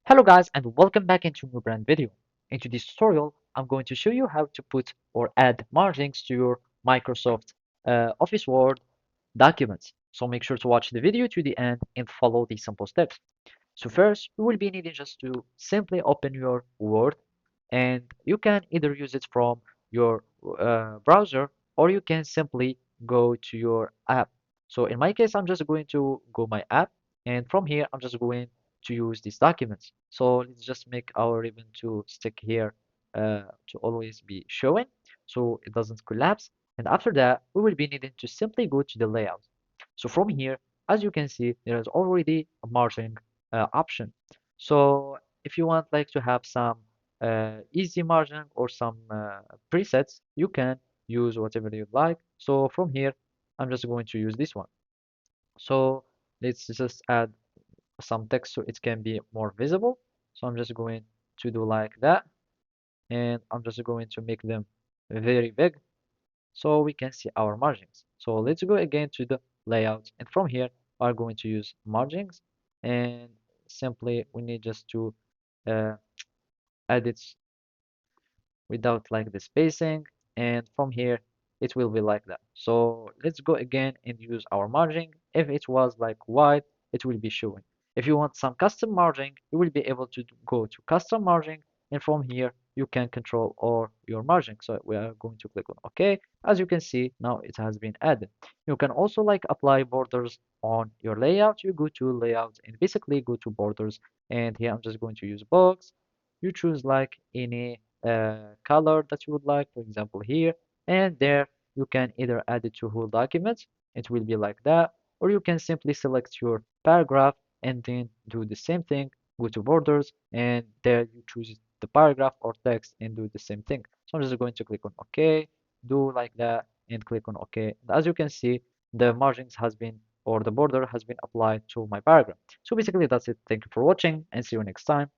Hello guys and welcome back into a new brand video. In this tutorial, I'm going to show you how to put or add margins to your Microsoft Office Word documents. So make sure to watch the video to the end and follow these simple steps. So first, you will be needing just to simply open your Word and you can either use it from your browser or you can simply go to your app. So in my case, I'm just going to go my app and from here, I'm just going to use these documents. So let's just make our ribbon to stick here to always be showing so it doesn't collapse. And after that, we will be needing to simply go to the layout. So from here, as you can see, there is already a margin option. So if you want like to have some easy margin or some presets, you can use whatever you like. So from here, I'm just going to use this one. So let's just add some text so it can be more visible. So I'm just going to do like that, and I'm just going to make them very big so we can see our margins. So let's go again to the layout, and from here we are going to use margins, and simply we need just to uh, edit without like the spacing, and from here it will be like that. So let's go again and use our margin. If it was like white, it will be showing. If you want some custom margin, you will be able to go to custom margin, and from here you can control all your margin. So we are going to click on OK. As you can see, now it has been added. You can also like apply borders on your layout. You go to layout and basically go to borders, and here I'm just going to use box. You choose like any color that you would like, for example here, and there you can either add it to whole document, it will be like that, or you can simply select your paragraph and then do the same thing, go to borders, and there you choose the paragraph or text and do the same thing. So I'm just going to click on OK, do like that, and click on OK. And as you can see, the margins has been or the border has been applied to my paragraph. So basically that's it. Thank you for watching and see you next time.